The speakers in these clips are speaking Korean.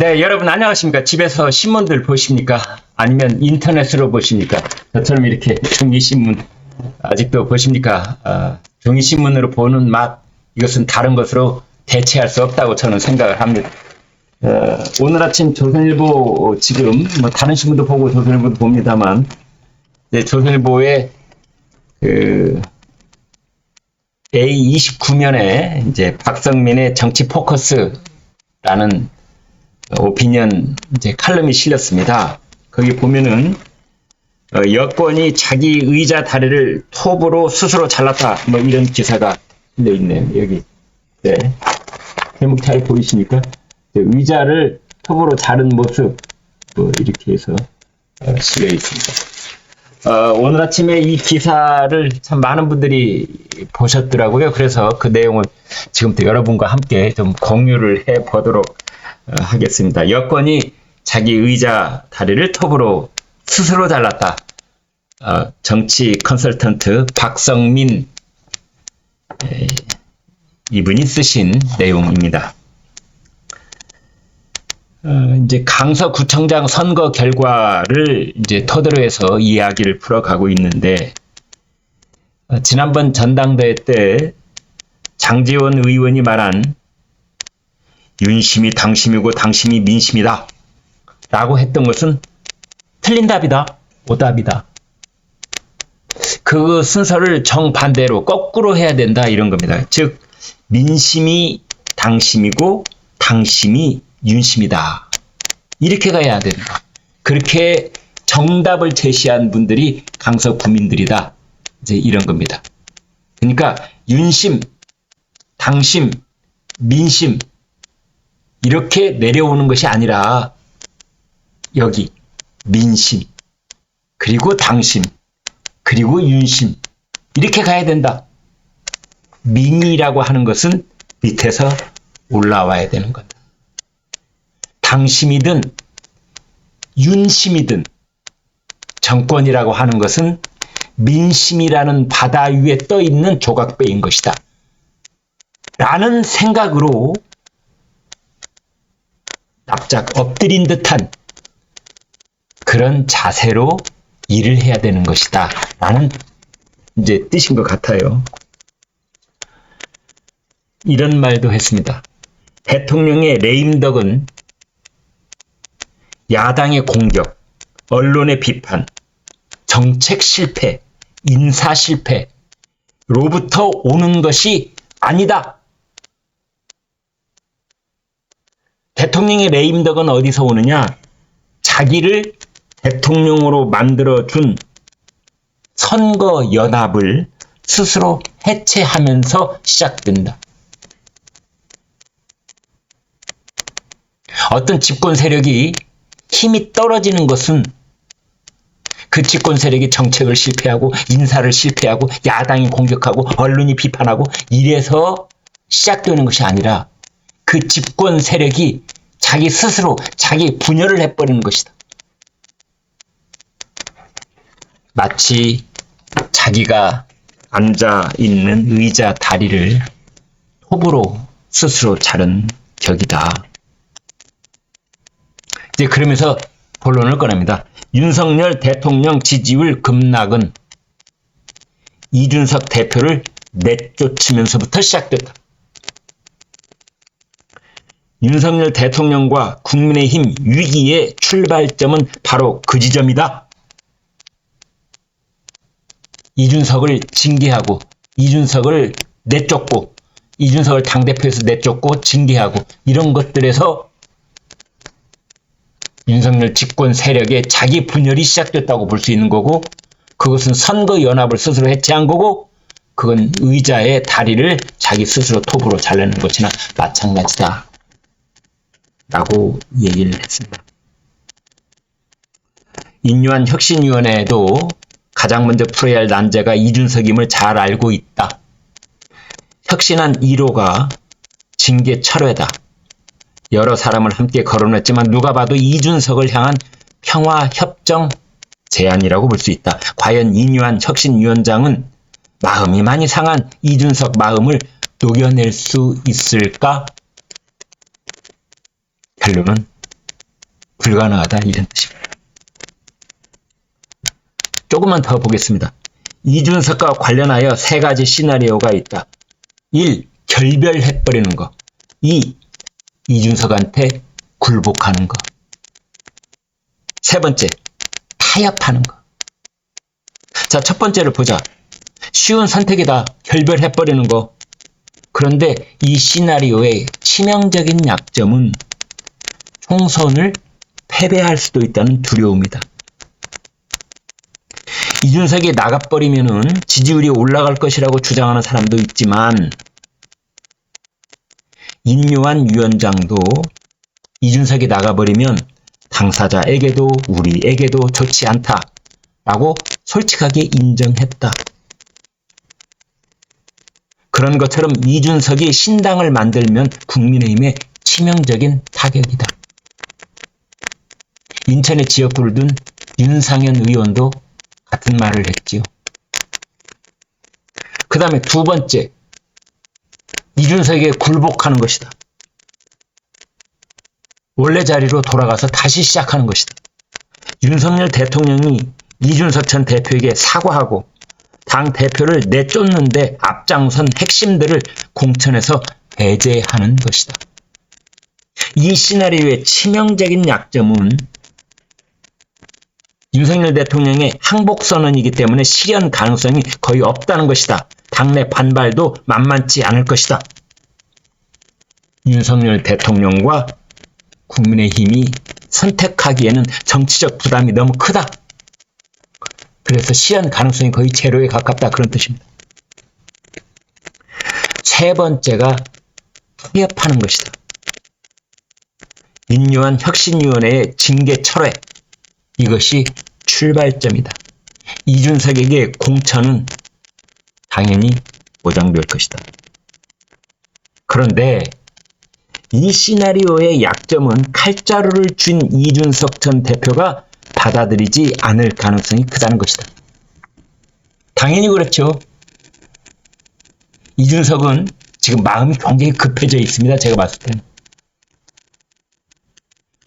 네, 여러분 안녕하십니까? 집에서 신문들 보십니까? 아니면 인터넷으로 보십니까? 저처럼 이렇게 종이신문 아직도 보십니까? 종이신문으로 보는 맛, 이것은 다른 것으로 대체할 수 없다고 저는 생각을 합니다. 오늘 아침 조선일보 지금 뭐 다른 신문도 보고 조선일보도 봅니다만, 조선일보의 A29면에 이제 박성민의 정치 포커스라는 오피니언 이제 칼럼이 실렸습니다. 거기 보면은 여권이 자기 의자 다리를 톱으로 스스로 잘랐다, 뭐 이런 기사가 실려 있네요. 여기 제목 잘 보이십니까? 의자를 톱으로 자른 모습, 뭐 이렇게 해서 실려 있습니다. 오늘 아침에 이 기사를 참 많은 분들이 보셨더라고요. 그래서 그 내용을 지금부터 여러분과 함께 좀 공유를 해 보도록 하겠습니다. 여권이 자기 의자 다리를 톱으로 스스로 잘랐다. 정치 컨설턴트 박성민 이분이 쓰신 내용입니다. 이제 강서구청장 선거 결과를 이제 토대로 해서 이야기를 풀어가고 있는데, 지난번 전당대회 때 장제원 의원이 말한 윤심이 당심이고 당심이 민심이다 라고 했던 것은 틀린 답이다, 오답이다. 그 순서를 정반대로 거꾸로 해야 된다, 이런 겁니다. 즉 민심이 당심이고 당심이 윤심이다, 이렇게 가야 된다. 그렇게 정답을 제시한 분들이 강서 구민들이다, 이제 이런 겁니다. 그러니까 윤심, 당심, 민심 이렇게 내려오는 것이 아니라 여기 민심, 그리고 당심, 그리고 윤심, 이렇게 가야 된다. 민이라고 하는 것은 밑에서 올라와야 되는 거다. 당심이든 윤심이든 정권이라고 하는 것은 민심이라는 바다 위에 떠 있는 조각배인 것이다 라는 생각으로 납작 엎드린 듯한 그런 자세로 일을 해야 되는 것이다 라는 이제 뜻인 것 같아요. 이런 말도 했습니다. 대통령의 레임덕은 야당의 공격, 언론의 비판, 정책 실패, 인사 실패로부터 오는 것이 아니다. 대통령의 레임덕은 어디서 오느냐? 자기를 대통령으로 만들어준 선거연합을 스스로 해체하면서 시작된다. 어떤 집권 세력이 힘이 떨어지는 것은 그 집권 세력이 정책을 실패하고 인사를 실패하고 야당이 공격하고 언론이 비판하고 이래서 시작되는 것이 아니라 그 집권 세력이 자기 스스로 자기 분열을 해버리는 것이다. 마치 자기가 앉아있는 의자 다리를 톱으로 스스로 자른 격이다. 이제 그러면서 본론을 꺼냅니다. 윤석열 대통령 지지율 급락은 이준석 대표를 내쫓으면서부터 시작됐다. 윤석열 대통령과 국민의힘 위기의 출발점은 바로 그 지점이다. 이준석을 징계하고 이준석을 내쫓고 이준석을 당대표에서 내쫓고 징계하고 이런 것들에서 윤석열 집권 세력의 자기 분열이 시작됐다고 볼 수 있는 거고, 그것은 선거연합을 스스로 해체한 거고, 그건 의자의 다리를 자기 스스로 톱으로 자르는 것이나 마찬가지다 라고 얘기를 했습니다. 인류한 혁신위원회도 가장 먼저 풀어야 할 난제가 이준석임을 잘 알고 있다. 혁신한 1호가 징계 철회다. 여러 사람을 함께 거론했지만 누가 봐도 이준석을 향한 평화협정 제안이라고 볼 수 있다. 과연 인류한 혁신위원장은 마음이 많이 상한 이준석 마음을 녹여낼 수 있을까? 변론은 불가능하다 이런 뜻입니다. 조금만 더 보겠습니다. 이준석과 관련하여 세 가지 시나리오가 있다. 1. 결별해버리는 거. 2. 이준석한테 굴복하는 거. 세 번째, 타협하는 거. 자, 첫 번째를 보자. 쉬운 선택이다. 결별해버리는 거. 그런데 이 시나리오의 치명적인 약점은 총선을 패배할 수도 있다는 두려움이다. 이준석이 나가버리면은 지지율이 올라갈 것이라고 주장하는 사람도 있지만 인요한 위원장도 이준석이 나가버리면 당사자에게도 우리에게도 좋지 않다라고 솔직하게 인정했다. 그런 것처럼 이준석이 신당을 만들면 국민의힘에 치명적인 타격이다. 인천에 지역구를 둔 윤상현 의원도 같은 말을 했지요. 그 다음에 두 번째, 이준석에게 굴복하는 것이다. 원래 자리로 돌아가서 다시 시작하는 것이다. 윤석열 대통령이 이준석 전 대표에게 사과하고 당 대표를 내쫓는데 앞장선 핵심들을 공천에서 배제하는 것이다. 이 시나리오의 치명적인 약점은 윤석열 대통령의 항복선언이기 때문에 실현 가능성이 거의 없다는 것이다. 당내 반발도 만만치 않을 것이다. 윤석열 대통령과 국민의힘이 선택하기에는 정치적 부담이 너무 크다. 그래서 실현 가능성이 거의 제로에 가깝다. 그런 뜻입니다. 세 번째가 타협하는 것이다. 인요한 혁신위원회의 징계 철회. 이것이 출발점이다. 이준석에게 공천은 당연히 보장될 것이다. 그런데 이 시나리오의 약점은 칼자루를 쥔 이준석 전 대표가 받아들이지 않을 가능성이 크다는 것이다. 당연히 그렇죠. 이준석은 지금 마음이 굉장히 급해져 있습니다. 제가 봤을 때는.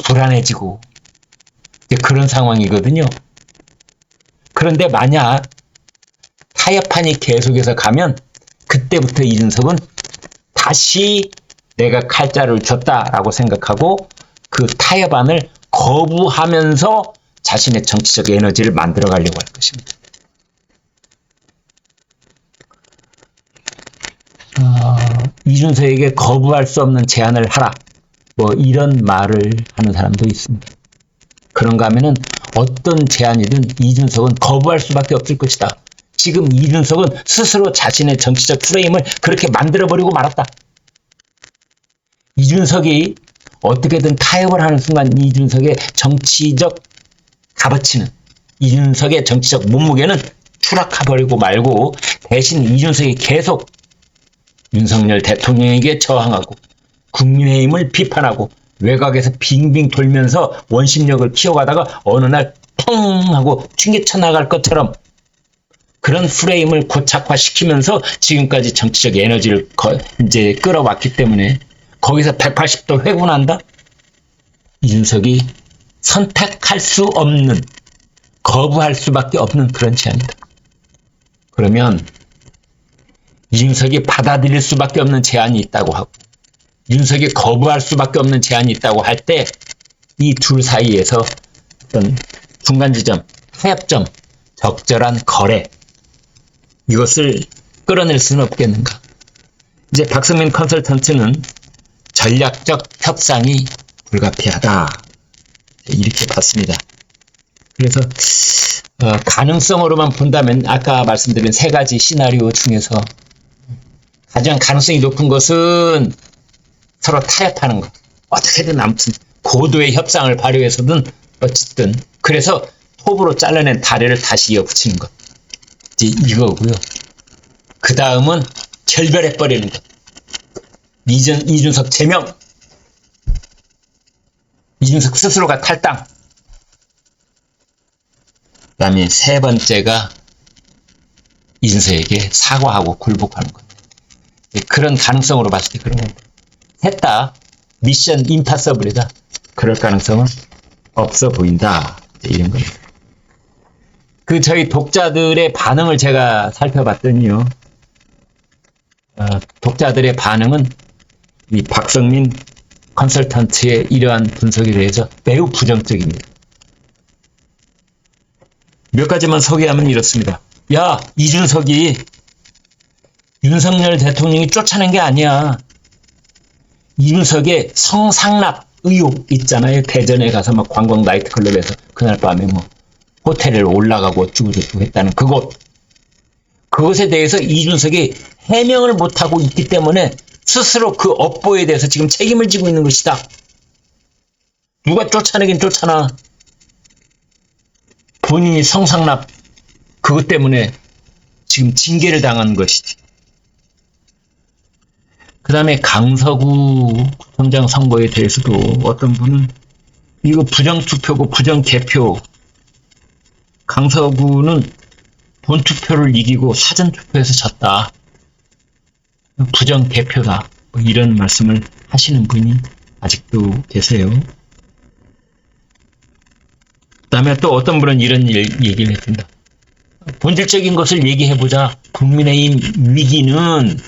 불안해지고 그런 상황이거든요. 그런데 만약 타협판이 계속해서 가면 그때부터 이준석은 다시 내가 칼자루를 줬다라고 생각하고 그 타협안을 거부하면서 자신의 정치적 에너지를 만들어 가려고 할 것입니다. 이준석에게 거부할 수 없는 제안을 하라. 뭐 이런 말을 하는 사람도 있습니다. 그런가 하면은 어떤 제안이든 이준석은 거부할 수밖에 없을 것이다. 지금 이준석은 스스로 자신의 정치적 프레임을 그렇게 만들어버리고 말았다. 이준석이 어떻게든 타협을 하는 순간 이준석의 정치적 값어치는, 이준석의 정치적 몸무게는 추락해버리고 말고 대신 이준석이 계속 윤석열 대통령에게 저항하고 국민의힘을 비판하고 외곽에서 빙빙 돌면서 원심력을 키워가다가 어느 날 펑 하고 튕겨쳐 나갈 것처럼 그런 프레임을 고착화시키면서 지금까지 정치적 에너지를 이제 끌어왔기 때문에 거기서 180도 회군한다? 이준석이 선택할 수 없는, 거부할 수밖에 없는 그런 제안이다. 그러면 이준석이 받아들일 수밖에 없는 제안이 있다고 하고 윤석이 거부할 수밖에 없는 제안이 있다고 할 때 이 둘 사이에서 어떤 중간 지점, 타협점, 적절한 거래 이것을 끌어낼 수는 없겠는가. 이제 박성민 컨설턴트는 전략적 협상이 불가피하다 이렇게 봤습니다. 그래서 가능성으로만 본다면 아까 말씀드린 세 가지 시나리오 중에서 가장 가능성이 높은 것은 서로 타협하는 것. 어떻게든 아무튼 고도의 협상을 발휘해서든 어쨌든 그래서 톱으로 잘라낸 다리를 다시 이어붙이는 것. 이제 이거고요. 그 다음은 결별해버리는 것. 이준석 제명. 이준석 스스로가 탈당. 그 다음에 세 번째가 이준석에게 사과하고 굴복하는 것. 그런 가능성으로 봤을 때 그런 겁니다. 셋 다 미션 임파서블이다. 그럴 가능성은 없어 보인다. 이런 겁니다. 저희 독자들의 반응을 제가 살펴봤더니요. 독자들의 반응은 이 박성민 컨설턴트의 이러한 분석에 대해서 매우 부정적입니다. 몇 가지만 소개하면 이렇습니다. 야, 이준석이 윤석열 대통령이 쫓아낸 게 아니야. 이준석의 성상납 의혹 있잖아요. 대전에 가서 막 관광 나이트클럽에서 그날 밤에 뭐 호텔에 올라가고 어쩌고저쩌고 했다는 그것에 대해서 이준석이 해명을 못하고 있기 때문에 스스로 그 업보에 대해서 지금 책임을 지고 있는 것이다. 누가 쫓아내긴 쫓아나. 본인이 성상납 그것 때문에 지금 징계를 당한 것이지. 그 다음에 강서구 구청장 선거에 대해서도 어떤 분은 이거 부정투표고 부정개표, 강서구는 본투표를 이기고 사전투표에서 졌다. 부정개표다. 뭐 이런 말씀을 하시는 분이 아직도 계세요. 그 다음에 또 어떤 분은 이런 얘기를 했습니다. 본질적인 것을 얘기해보자. 국민의힘 위기는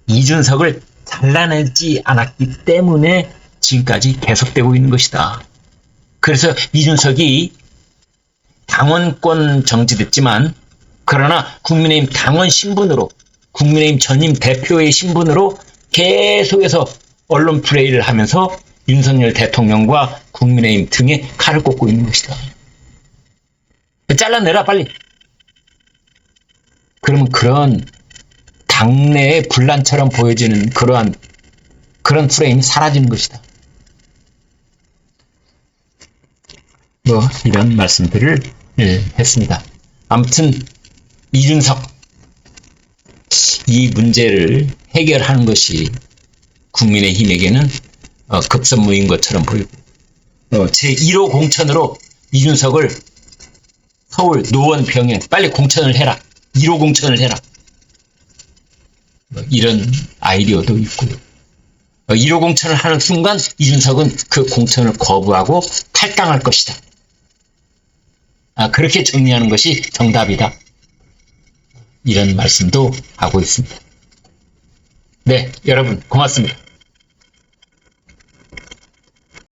이준석을 잘라내지 않았기 때문에 지금까지 계속되고 있는 것이다. 그래서 이준석이 당원권 정지됐지만 그러나 국민의힘 당원 신분으로 국민의힘 전임 대표의 신분으로 계속해서 언론 플레이를 하면서 윤석열 대통령과 국민의힘 등에 칼을 꽂고 있는 것이다. 잘라내라 빨리. 그러면 그런 당내의 분란처럼 보여지는 그런 프레임이 사라지는 것이다. 뭐 이런 말씀들을 했습니다. 아무튼 이준석 이 문제를 해결하는 것이 국민의힘에게는 급선무인 것처럼 보이고 제1호 공천으로 이준석을 서울 노원병에 빨리 공천을 해라. 1호 공천을 해라. 이런 아이디어도 있고요. 1호 공천을 하는 순간 이준석은 그 공천을 거부하고 탈당할 것이다. 그렇게 정리하는 것이 정답이다. 이런 말씀도 하고 있습니다. 네, 여러분 고맙습니다.